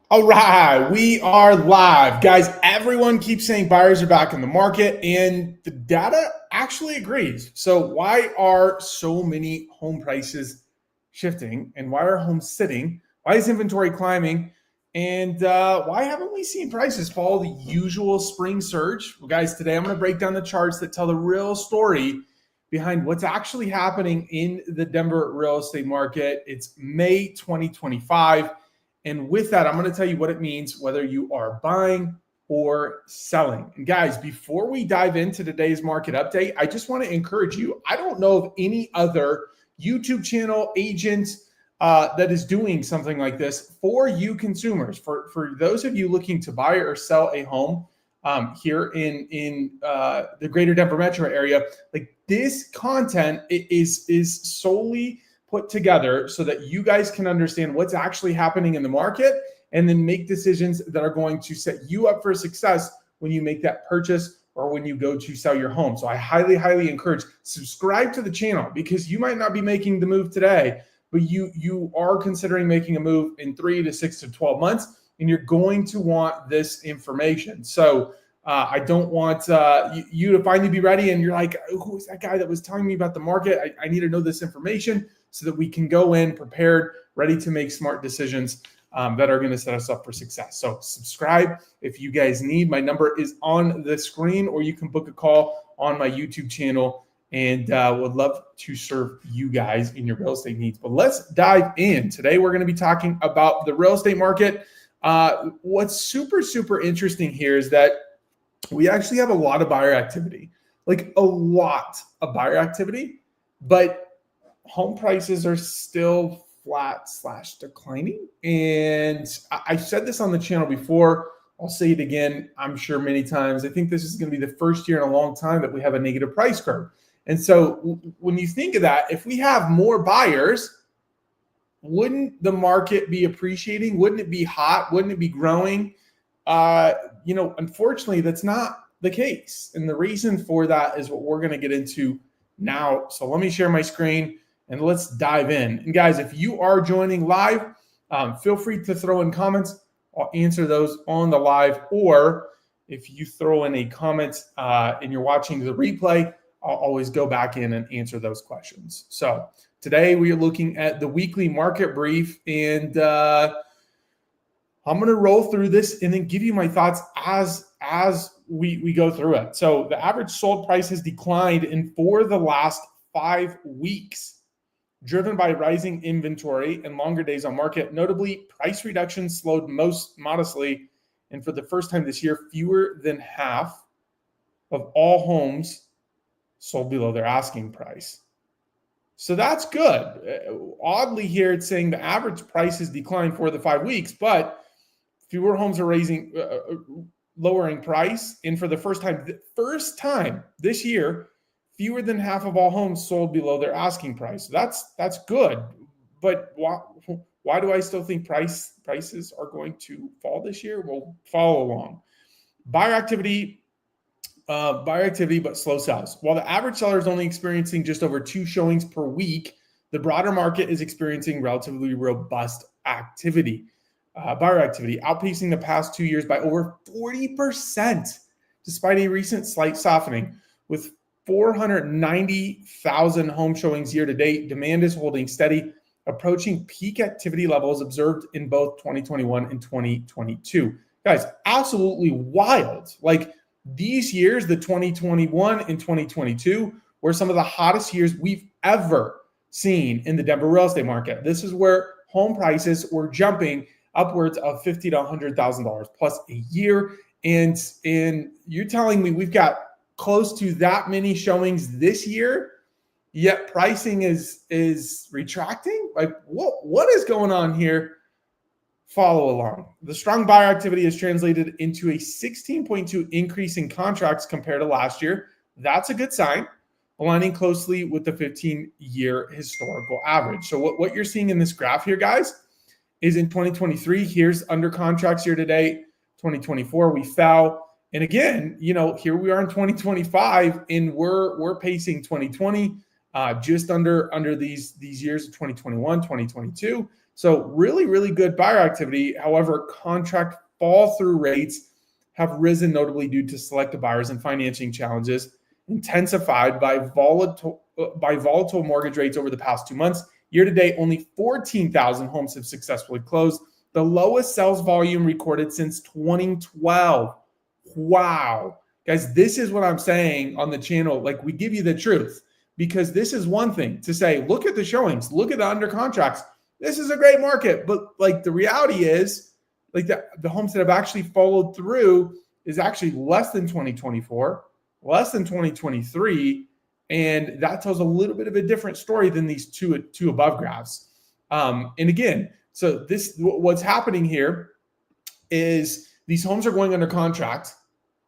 All right, we are live. Guys, everyone keeps saying buyers are back in the market, and the data actually agrees. So, why are so many home prices shifting, and why are homes sitting? Why is inventory climbing? And why haven't we seen prices follow the usual spring surge? Well, guys, today I'm going to break down the charts that tell the real story behind what's actually happening in the Denver real estate market. It's May 2025. And with that, I'm going to tell you what it means, whether you are buying or selling. And guys, before we dive into today's market update, I just want to encourage you. I don't know of any other YouTube channel agent that is doing something like this for you consumers. For those of you looking to buy or sell a home here in the greater Denver metro area, like this content is solely put together so that you guys can understand what's actually happening in the market and then make decisions that are going to set you up for success when you make that purchase or when you go to sell your home. So I highly encourage subscribe to the channel, because you might not be making the move today, but you are considering making a move in 3 to 6 to 12 months, and you're going to want this information. So I don't want you to finally be ready and you're like, who is that guy that was telling me about the market? I need to know this information so that we can go in prepared, ready to make smart decisions that are going to set us up for success. So subscribe if you guys need. My number is on the screen, or you can book a call on my YouTube channel, and would love to serve you guys in your real estate needs. But let's dive in. Today, we're going to be talking about the real estate market. What's super interesting here is that we actually have a lot of buyer activity, like a lot of buyer activity, but home prices are still flat / declining. And I said this on the channel before. I'll say it again, I'm sure many times. I think this is going to be the first year in a long time that we have a negative price curve. And so when you think of that, if we have more buyers, wouldn't the market be appreciating? Wouldn't it be hot? Wouldn't it be growing? Unfortunately, that's not the case. And the reason for that is what we're going to get into now. So let me share my screen and let's dive in. And guys, if you are joining live, feel free to throw in comments. I'll answer those on the live. Or if you throw in a comment and you're watching the replay, I'll always go back in and answer those questions. So today we are looking at the weekly market brief, and I'm going to roll through this and then give you my thoughts as we go through it. So the average sold price has declined for the last 5 weeks, driven by rising inventory and longer days on market. Notably, price reductions slowed most modestly, and for the first time this year, fewer than half of all homes sold below their asking price. So that's good. Oddly here, it's saying the average price has declined for the 5 weeks, but fewer homes are lowering price. And for the first time this year, fewer than half of all homes sold below their asking price. So that's good. But why do I still think prices are going to fall this year? We'll follow along. Buyer activity, but slow sales. While the average seller is only experiencing just over 2 showings per week, the broader market is experiencing relatively robust activity. Buyer activity outpacing the past 2 years by over 40%, despite a recent slight softening. With 490,000 home showings year to date, demand is holding steady, approaching peak activity levels observed in both 2021 and 2022. Guys, absolutely wild. Like these years, the 2021 and 2022, were some of the hottest years we've ever seen in the Denver real estate market. This is where home prices were jumping upwards of $50,000 to $100,000 plus a year. And you're telling me we've got close to that many showings this year, yet pricing is retracting? Like what is going on here? Follow along. The strong buyer activity is translated into a 16.2 increase in contracts compared to last year. That's a good sign, aligning closely with the 15-year historical average. So what you're seeing in this graph here, guys, is in 2023, here's under contracts here today. 2024, we fell. And again, here we are in 2025, and we're pacing 2020, just under these years of 2021, 2022. So really, really good buyer activity. However, contract fall through rates have risen notably due to selective buyers and financing challenges, intensified by volatile mortgage rates over the past 2 months. Year to date, only 14,000 homes have successfully closed, the lowest sales volume recorded since 2012. Wow. Guys, this is what I'm saying on the channel. Like, we give you the truth, because this is one thing to say, look at the showings, look at the under contracts. This is a great market. But like, the reality is, like, the homes that have actually followed through is actually less than 2024, less than 2023. And that tells a little bit of a different story than these two above graphs. And again, so what's happening here is these homes are going under contract.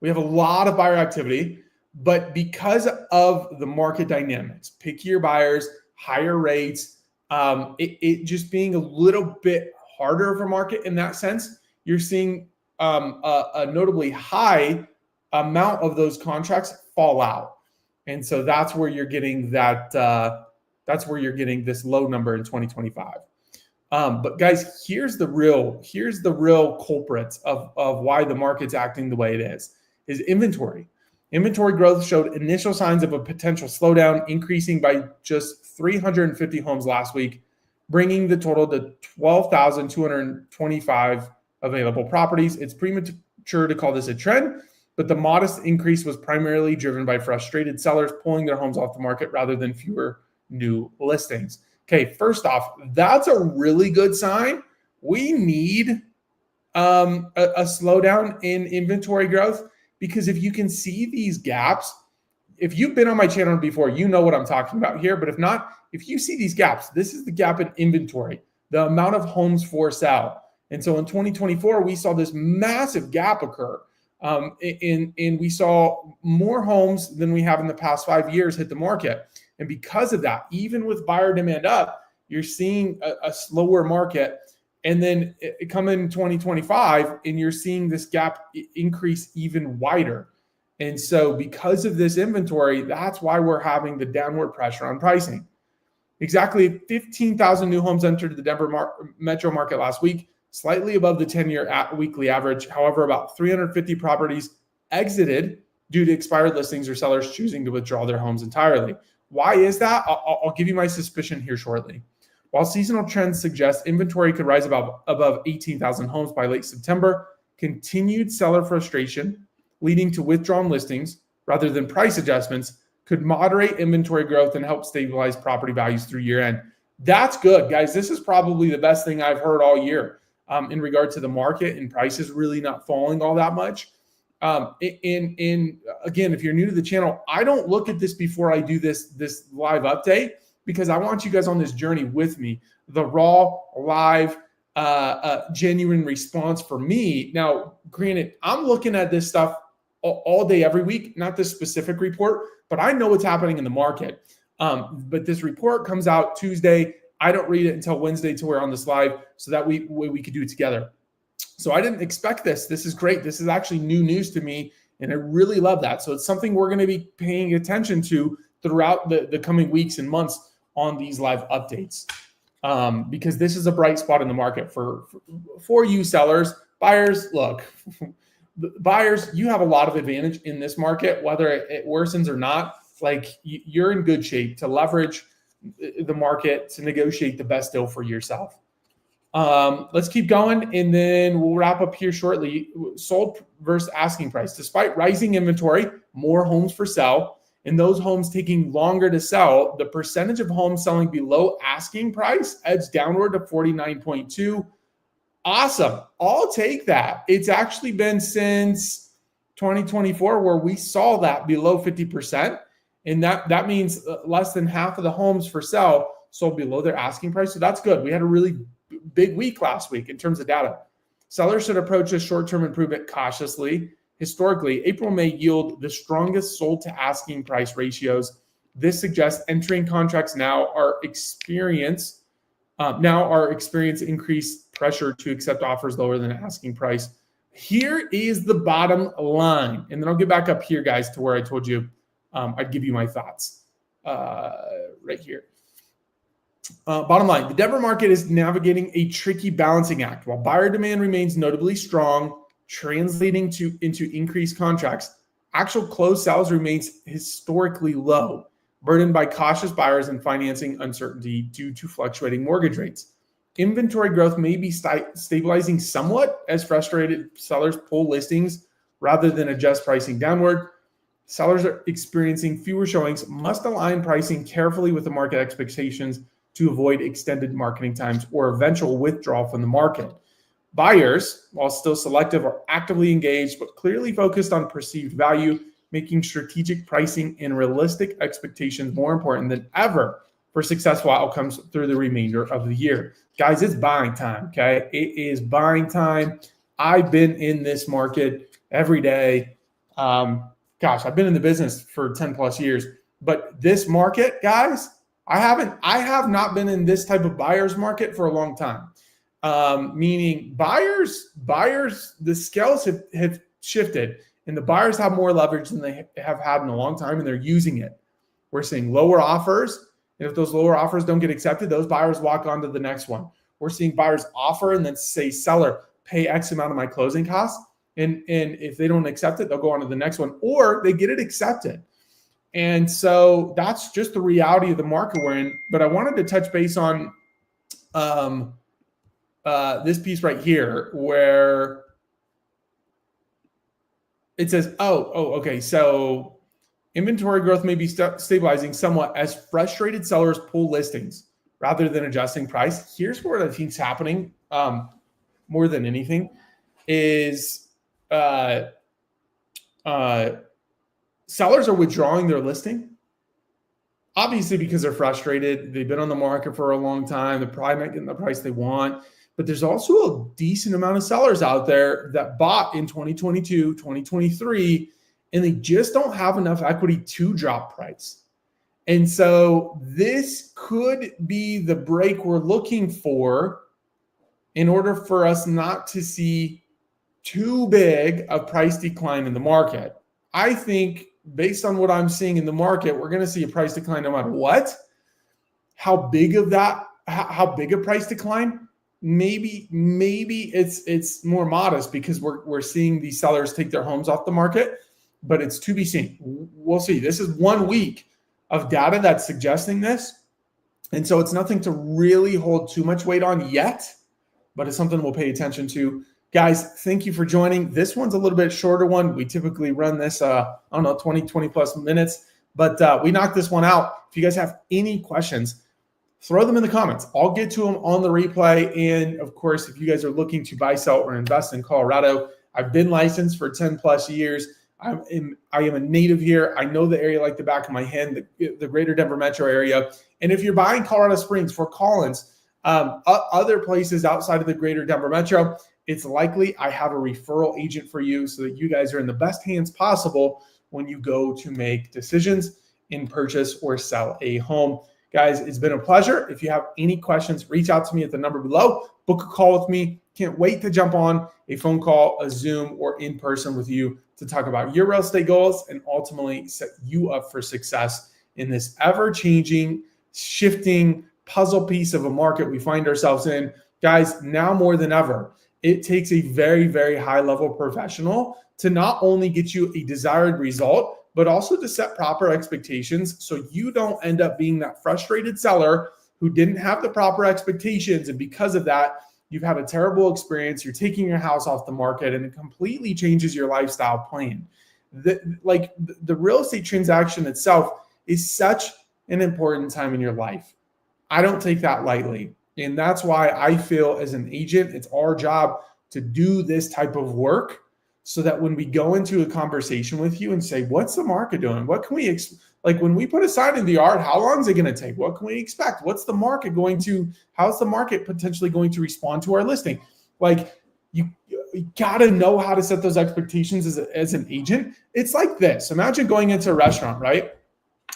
We have a lot of buyer activity, but because of the market dynamics, pickier buyers, higher rates, it just being a little bit harder of a market in that sense, you're seeing a notably high amount of those contracts fall out. And so that's where you're getting that's where you're getting this low number in 2025. But guys, here's the real culprits of why the market's acting the way it is inventory. Inventory growth showed initial signs of a potential slowdown, increasing by just 350 homes last week, bringing the total to 12,225 available properties. It's premature to call this a trend, but the modest increase was primarily driven by frustrated sellers pulling their homes off the market rather than fewer new listings. Okay, first off, that's a really good sign. We need a slowdown in inventory growth, because if you can see these gaps, if you've been on my channel before, you know what I'm talking about here. But if not, if you see these gaps, this is the gap in inventory, the amount of homes for sale. And so in 2024, we saw this massive gap occur. And we saw more homes than we have in the past 5 years hit the market. And because of that, even with buyer demand up, you're seeing a slower market. And then it come in 2025, and you're seeing this gap increase even wider. And so because of this inventory, that's why we're having the downward pressure on pricing. Exactly 15,000 new homes entered the Denver metro market last week, slightly above the 10-year weekly average. However, about 350 properties exited due to expired listings or sellers choosing to withdraw their homes entirely. Why is that? I'll give you my suspicion here shortly. While seasonal trends suggest inventory could rise above 18,000 homes by late September, continued seller frustration leading to withdrawn listings rather than price adjustments could moderate inventory growth and help stabilize property values through year end. That's good, guys. This is probably the best thing I've heard all year in regard to the market and prices really not falling all that much. Again, if you're new to the channel, I don't look at this before I do this live update, because I want you guys on this journey with me, the raw, live, genuine response for me. Now, granted, I'm looking at this stuff all day, every week, not this specific report, but I know what's happening in the market. But this report comes out Tuesday. I don't read it until Wednesday till we're on this live, so that we could do it together. So I didn't expect this. This is great. This is actually new news to me, and I really love that. So it's something we're going to be paying attention to throughout the coming weeks and months on these live updates, because this is a bright spot in the market for you sellers. Buyers, look, buyers, you have a lot of advantage in this market, whether it worsens or not. Like, you're in good shape to leverage the market to negotiate the best deal for yourself. Let's keep going, and then we'll wrap up here shortly. Sold versus asking price. Despite rising inventory, more homes for sale, and those homes taking longer to sell, the percentage of homes selling below asking price edged downward to 49.2. Awesome. I'll take that. It's actually been since 2024 where we saw that below 50%. And that means less than half of the homes for sale sold below their asking price. So that's good. We had a really big week last week in terms of data. Sellers should approach this short-term improvement cautiously. Historically, April may yield the strongest sold to asking price ratios. This suggests entering contracts now are experience increased pressure to accept offers lower than asking price. Here is the bottom line. And then I'll get back up here, guys, to where I told you I'd give you my thoughts right here. Bottom line, the Denver market is navigating a tricky balancing act. While buyer demand remains notably strong, translating into increased contracts, actual closed sales remains historically low, burdened by cautious buyers and financing uncertainty due to fluctuating mortgage rates. Inventory growth may be stabilizing somewhat as frustrated sellers pull listings rather than adjust pricing downward. Sellers are experiencing fewer showings, must align pricing carefully with the market expectations to avoid extended marketing times or eventual withdrawal from the market. Buyers, while still selective, are actively engaged but clearly focused on perceived value, making strategic pricing and realistic expectations more important than ever for successful outcomes through the remainder of the year. Guys, it's buying time, okay? It is buying time. I've been in this market every day. I've been in the business for 10 plus years, but this market, guys, I have not been in this type of buyer's market for a long time. Meaning buyers, the scales have shifted and the buyers have more leverage than they have had in a long time and they're using it. We're seeing lower offers. And if those lower offers don't get accepted, those buyers walk on to the next one. We're seeing buyers offer and then say, seller, pay X amount of my closing costs. And if they don't accept it, they'll go on to the next one or they get it accepted. And so that's just the reality of the market we're in. But I wanted to touch base on this piece right here where it says, okay. So inventory growth may be stabilizing somewhat as frustrated sellers pull listings rather than adjusting price. Here's where I think is happening more than anything is sellers are withdrawing their listing, obviously because they're frustrated. They've been on the market for a long time. They're probably not getting the price they want. But there's also a decent amount of sellers out there that bought in 2022, 2023, and they just don't have enough equity to drop price. And so this could be the break we're looking for in order for us not to see too big a price decline in the market. I think based on what I'm seeing in the market, we're going to see a price decline no matter what. How big a price decline? Maybe it's more modest because we're seeing these sellers take their homes off the market, but it's to be seen. We'll see. This is 1 week of data that's suggesting this. And so it's nothing to really hold too much weight on yet, but it's something we'll pay attention to. Guys, thank you for joining. This one's a little bit shorter one. We typically run this, 20 plus minutes, but we knocked this one out. If you guys have any questions, throw them in the comments. I'll get to them on the replay. And of course, if you guys are looking to buy, sell, or invest in Colorado, I've been licensed for 10 plus years. I am a native here. I know the area like the back of my hand, the greater Denver metro area. And if you're buying Colorado Springs, Fort Collins, other places outside of the greater Denver metro, it's likely I have a referral agent for you so that you guys are in the best hands possible when you go to make decisions in purchase or sell a home. Guys, it's been a pleasure. If you have any questions, reach out to me at the number below. Book a call with me. Can't wait to jump on a phone call, a Zoom, or in person with you to talk about your real estate goals and ultimately set you up for success in this ever-changing, shifting puzzle piece of a market we find ourselves in. Guys, now more than ever, it takes a very, very high-level professional to not only get you a desired result, but also to set proper expectations so you don't end up being that frustrated seller who didn't have the proper expectations. And because of that, you've had a terrible experience. You're taking your house off the market and it completely changes your lifestyle plan. The real estate transaction itself is such an important time in your life. I don't take that lightly. And that's why I feel as an agent, it's our job to do this type of work so that when we go into a conversation with you and say, what's the market doing? What can we, when we put a sign in the yard, how long is it going to take? What can we expect? How's the market potentially going to respond to our listing? You got to know how to set those expectations as an agent. It's like this. Imagine going into a restaurant, right?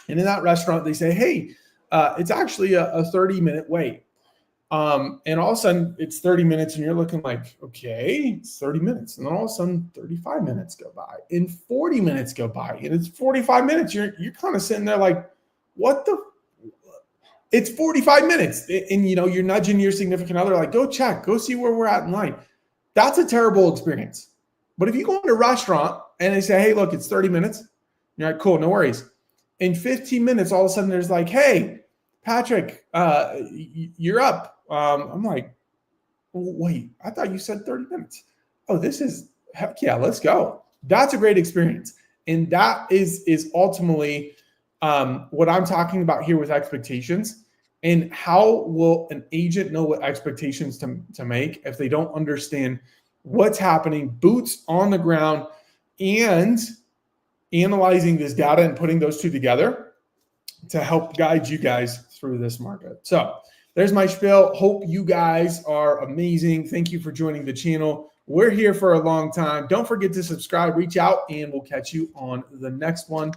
And in that restaurant, they say, hey, it's actually a 30-minute wait. And all of a sudden it's 30 minutes and you're looking like, okay, it's 30 minutes. And then all of a sudden 35 minutes go by and 40 minutes go by and it's 45 minutes. You're kind of sitting there like, what the, It's 45 minutes. And, you're nudging your significant other, like, go check, go see where we're at in line. That's a terrible experience. But if you go into a restaurant and they say, hey, look, it's 30 minutes, you're like, cool, no worries. In 15 minutes, all of a sudden there's like, hey, Patrick, you're up. I'm like, wait, I thought you said 30 minutes. Oh, this is, heck yeah, let's go. That's a great experience. And that is ultimately what I'm talking about here with expectations. And how will an agent know what expectations to make if they don't understand what's happening, boots on the ground, and analyzing this data and putting those two together to help guide you guys through this market. So there's my spiel. Hope you guys are amazing. Thank you for joining the channel. We're here for a long time. Don't forget to subscribe, reach out, and we'll catch you on the next one.